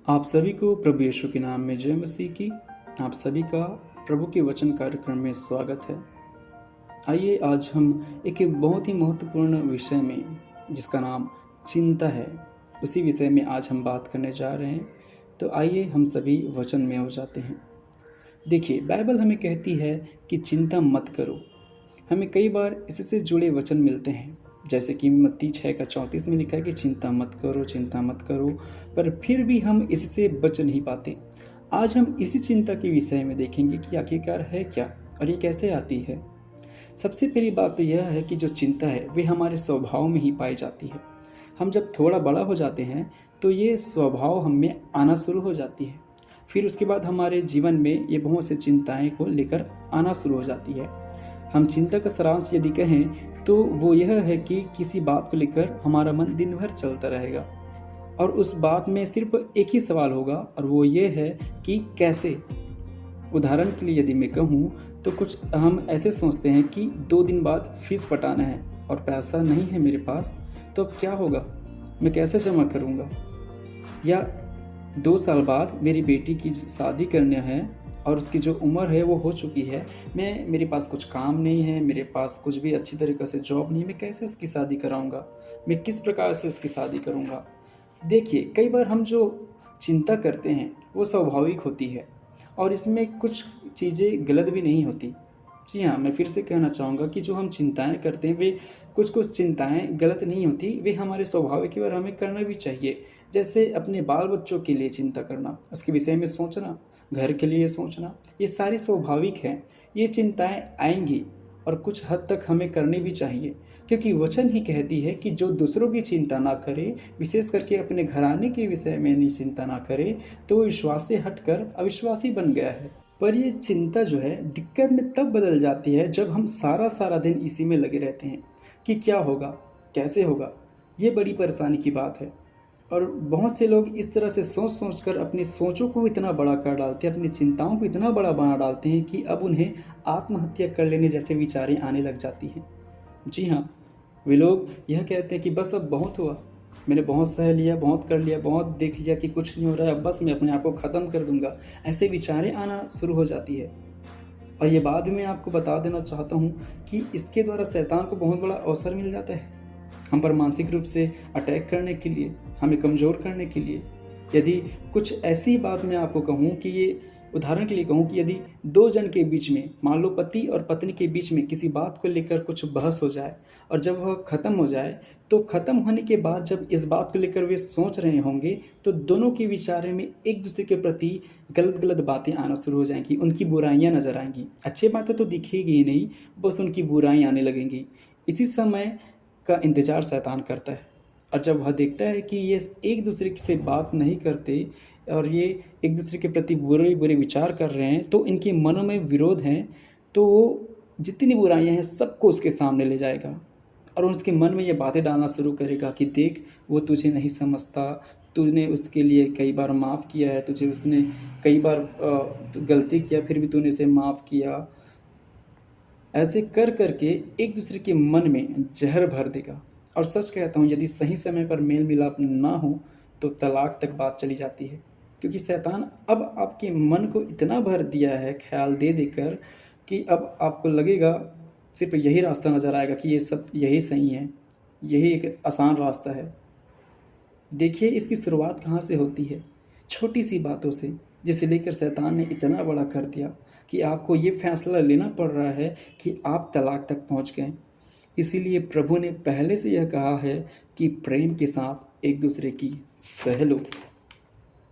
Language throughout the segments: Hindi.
आप सभी को प्रभु यीशु के नाम में जय मसीह की। आप सभी का प्रभु के वचन कार्यक्रम में स्वागत है। आइए आज हम एक बहुत ही महत्वपूर्ण विषय में, जिसका नाम चिंता है, उसी विषय में आज हम बात करने जा रहे हैं। तो आइए हम सभी वचन में हो जाते हैं। देखिए, बाइबल हमें कहती है कि चिंता मत करो। हमें कई बार इससे जुड़े वचन मिलते हैं, जैसे कि मत्ती 6:34 में लिखा है कि चिंता मत करो, चिंता मत करो, पर फिर भी हम इससे बच नहीं पाते। आज हम इसी चिंता के विषय में देखेंगे कि आखिरकार है क्या और ये कैसे आती है। सबसे पहली बात तो यह है कि जो चिंता है वे हमारे स्वभाव में ही पाई जाती है। हम जब थोड़ा बड़ा हो जाते हैं तो ये स्वभाव हम में आना शुरू हो जाती है। फिर उसके बाद हमारे जीवन में ये बहुत से चिंताएं को लेकर आना शुरू हो जाती है। हम चिंता का सारांश यदि कहें तो वो यह है कि किसी बात को लेकर हमारा मन दिन भर चलता रहेगा और उस बात में सिर्फ एक ही सवाल होगा, और वो ये है कि कैसे। उदाहरण के लिए यदि मैं कहूँ तो कुछ हम ऐसे सोचते हैं कि 2 दिन बाद फीस पटाना है और पैसा नहीं है मेरे पास, तो अब क्या होगा, मैं कैसे जमा करूँगा। या 2 साल बाद मेरी बेटी की शादी करना है और उसकी जो उम्र है वो हो चुकी है, मेरे पास कुछ काम नहीं है, मेरे पास कुछ भी अच्छी तरीक़े से जॉब नहीं है, मैं कैसे उसकी शादी कराऊँगा, मैं किस प्रकार से उसकी शादी करूँगा। देखिए, कई बार हम जो चिंता करते हैं वो स्वाभाविक होती है और इसमें कुछ चीज़ें गलत भी नहीं होती। जी हाँ, मैं फिर से कहना चाहूँगा कि जो हम चिंताएँ करते हैं वे कुछ चिंताएँ गलत नहीं होती, वे हमारे स्वाभाविक है और हमें करना भी चाहिए। जैसे अपने बाल बच्चों के लिए चिंता करना, उसके विषय में सोचना, घर के लिए सोचना, ये सारी स्वाभाविक हैं। ये चिंताएँ आएँगी और कुछ हद तक हमें करनी भी चाहिए, क्योंकि वचन ही कहती है कि जो दूसरों की चिंता ना करे, विशेष करके अपने घराने के विषय में नहीं चिंता ना करे, तो वो विश्वास से हटकर अविश्वासी बन गया है। पर ये चिंता जो है दिक्कत में तब बदल जाती है जब हम सारा दिन इसी में लगे रहते हैं कि क्या होगा, कैसे होगा। ये बड़ी परेशानी की बात है। और बहुत से लोग इस तरह से सोच कर अपनी सोचों को इतना बड़ा कर डालते हैं, अपनी चिंताओं को इतना बड़ा बना डालते हैं कि अब उन्हें आत्महत्या कर लेने जैसे विचारें आने लग जाती हैं। जी हाँ, वे लोग यह कहते हैं कि बस अब बहुत हुआ, मैंने बहुत सह लिया, बहुत कर लिया, बहुत देख लिया कि कुछ नहीं हो रहा है, अब बस मैं अपने आप को ख़त्म कर दूंगा, ऐसे विचारें आना शुरू हो जाती है। और ये बात भी मैं आपको बता देना चाहता हूँ कि इसके द्वारा शैतान को बहुत बड़ा अवसर मिल जाता है हम पर मानसिक रूप से अटैक करने के लिए, हमें कमज़ोर करने के लिए। यदि कुछ ऐसी बात मैं आपको कहूँ कि ये उदाहरण के लिए कहूँ कि यदि 2 जन के बीच में, मान लो पति और पत्नी के बीच में किसी बात को लेकर कुछ बहस हो जाए और जब वह ख़त्म हो जाए, तो ख़त्म होने के बाद जब इस बात को लेकर वे सोच रहे होंगे तो दोनों के विचारों में एक दूसरे के प्रति गलत बातें आना शुरू हो जाएंगी, उनकी बुराइयां नज़र आएंगी। अच्छी बातें तो दिखेगी ही नहीं, बस उनकी बुराइयां आने लगेंगी। इसी समय का इंतज़ार शैतान करता है, और जब वह देखता है कि ये एक दूसरे से बात नहीं करते और ये एक दूसरे के प्रति बुरे विचार कर रहे हैं, तो इनके मनों में विरोध हैं, तो वो जितनी बुराइयां हैं सबको उसके सामने ले जाएगा और उसके मन में ये बातें डालना शुरू करेगा कि देख, वो तुझे नहीं समझता, तूने उसके लिए कई बार माफ़ किया है, तुझे उसने कई बार गलती किया फिर भी तूने उसे माफ़ किया। ऐसे कर के एक दूसरे के मन में जहर भर देगा। और सच कहता हूँ, यदि सही समय पर मेल मिलाप ना हो तो तलाक तक बात चली जाती है, क्योंकि शैतान अब आपके मन को इतना भर दिया है ख्याल दे देकर कि अब आपको लगेगा, सिर्फ यही रास्ता नज़र आएगा कि ये सब यही सही है, यही एक आसान रास्ता है। देखिए, इसकी शुरुआत कहाँ से होती है, छोटी सी बातों से, जिसे लेकर शैतान ने इतना बड़ा कर दिया कि आपको ये फैसला लेना पड़ रहा है कि आप तलाक तक पहुँच गए। इसीलिए प्रभु ने पहले से यह कहा है कि प्रेम के साथ एक दूसरे की सह लो।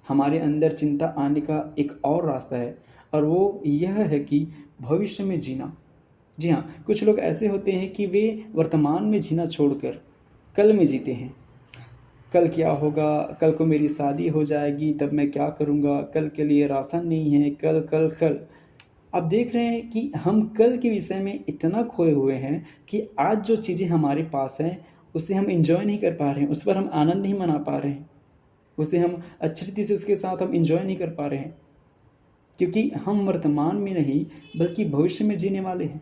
हमारे अंदर चिंता आने का एक और रास्ता है, और वो यह है कि भविष्य में जीना। जी हाँ, कुछ लोग ऐसे होते हैं कि वे वर्तमान में जीना छोड़कर कल में जीते हैं। कल क्या होगा, कल को मेरी शादी हो जाएगी तब मैं क्या करूँगा, कल के लिए राशन नहीं है, कल कल कल। आप देख रहे हैं कि हम कल के विषय में इतना खोए हुए हैं कि आज जो चीज़ें हमारे पास हैं उसे हम एंजॉय नहीं कर पा रहे हैं, उस पर हम आनंद नहीं मना पा रहे हैं, उसे हम अच्छी रीति से उसके साथ हम एंजॉय नहीं कर पा रहे हैं, क्योंकि हम वर्तमान में नहीं बल्कि भविष्य में जीने वाले हैं।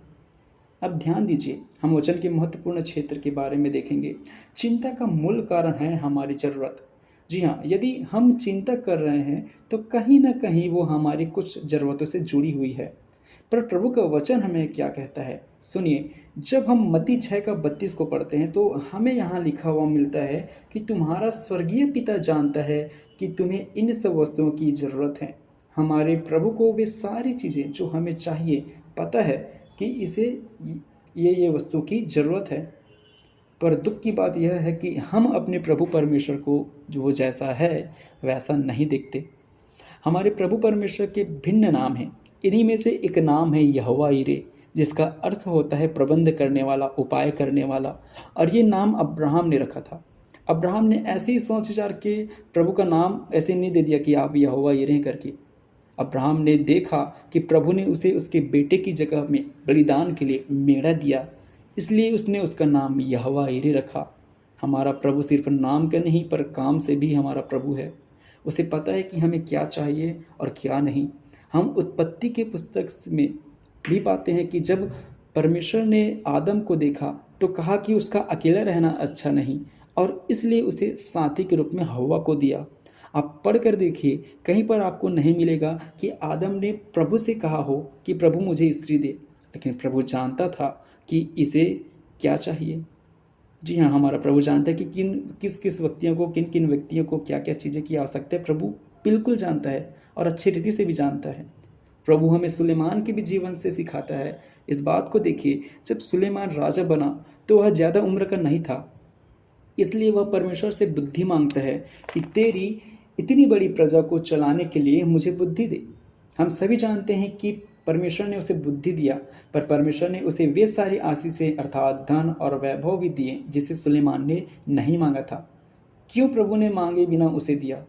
अब ध्यान दीजिए, हम वचन के महत्वपूर्ण क्षेत्र के बारे में देखेंगे। चिंता का मूल कारण है हमारी ज़रूरत। जी हाँ, यदि हम चिंता कर रहे हैं तो कहीं न कहीं वो हमारी कुछ ज़रूरतों से जुड़ी हुई है। पर प्रभु का वचन हमें क्या कहता है? सुनिए, जब हम मत्ती 6 का 32 को पढ़ते हैं तो हमें यहाँ लिखा हुआ मिलता है कि तुम्हारा स्वर्गीय पिता जानता है कि तुम्हें इन सब वस्तुओं की ज़रूरत है। हमारे प्रभु को वे सारी चीज़ें जो हमें चाहिए पता है कि इसे ये वस्तु की ज़रूरत है। पर दुःख की बात यह है कि हम अपने प्रभु परमेश्वर को जो वो जैसा है वैसा नहीं देखते। हमारे प्रभु परमेश्वर के भिन्न नाम हैं। इन्हीं में से एक नाम है यहोवा यिरे, जिसका अर्थ होता है प्रबंध करने वाला, उपाय करने वाला। और ये नाम अब्राहम ने रखा था। अब्राहम ने ऐसे ही सोच विचार के प्रभु का नाम ऐसे नहीं दे दिया कि आप यहोवा यिरे करके। अब्राहम ने देखा कि प्रभु ने उसे उसके बेटे की जगह में बलिदान के लिए मेढ़ा दिया, इसलिए उसने उसका नाम यहोवा यिरे रखा। हमारा प्रभु सिर्फ नाम का नहीं पर काम से भी हमारा प्रभु है। उसे पता है कि हमें क्या चाहिए और क्या नहीं। हम उत्पत्ति के पुस्तक में भी पाते हैं कि जब परमेश्वर ने आदम को देखा तो कहा कि उसका अकेला रहना अच्छा नहीं, और इसलिए उसे साथी के रूप में हव्वा को दिया। आप पढ़ कर देखिए, कहीं पर आपको नहीं मिलेगा कि आदम ने प्रभु से कहा हो कि प्रभु मुझे स्त्री दे, लेकिन प्रभु जानता था कि इसे क्या चाहिए। जी हाँ, हमारा प्रभु जानता है कि किस किस व्यक्तियों को, किन किन व्यक्तियों को क्या क्या चीज़ें की आवश्यकता है। प्रभु बिल्कुल जानता है और अच्छी रीति से भी जानता है। प्रभु हमें सुलेमान के भी जीवन से सिखाता है। इस बात को देखिए, जब सुलेमान राजा बना तो वह ज़्यादा उम्र का नहीं था, इसलिए वह परमेश्वर से बुद्धि मांगता है कि तेरी इतनी बड़ी प्रजा को चलाने के लिए मुझे बुद्धि दे। हम सभी जानते हैं कि परमेश्वर ने उसे बुद्धि दिया, पर परमेश्वर ने उसे वे सारी आशीषें अर्थात धन और वैभव भी दिए जिसे सुलेमान ने नहीं मांगा था। क्यों प्रभु ने मांगे बिना उसे दिया?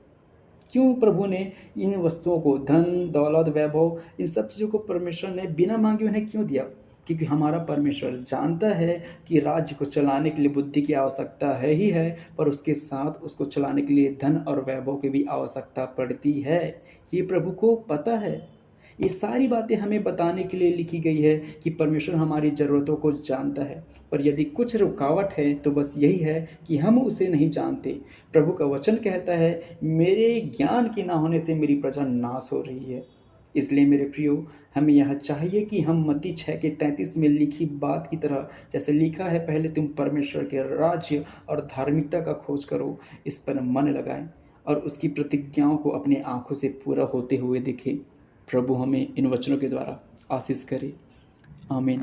क्यों प्रभु ने इन वस्तुओं को, धन दौलत वैभव, इन सब चीज़ों को परमेश्वर ने बिना मांगे उन्हें क्यों दिया? क्योंकि हमारा परमेश्वर जानता है कि राज्य को चलाने के लिए बुद्धि की आवश्यकता है ही है, पर उसके साथ उसको चलाने के लिए धन और वैभव की भी आवश्यकता पड़ती है। ये प्रभु को पता है। ये सारी बातें हमें बताने के लिए लिखी गई है कि परमेश्वर हमारी ज़रूरतों को जानता है। पर यदि कुछ रुकावट है तो बस यही है कि हम उसे नहीं जानते। प्रभु का वचन कहता है, मेरे ज्ञान के ना होने से मेरी प्रजा नाश हो रही है। इसलिए मेरे प्रियो, हमें यह चाहिए कि हम मत्ती 6 के 33 में लिखी बात की तरह, जैसे लिखा है, पहले तुम परमेश्वर के राज्य और धार्मिकता का खोज करो, इस पर मन लगाएं और उसकी प्रतिज्ञाओं को अपनी आंखों से पूरा होते हुए देखें। प्रभु हमें इन वचनों के द्वारा आशीष करे। आमीन।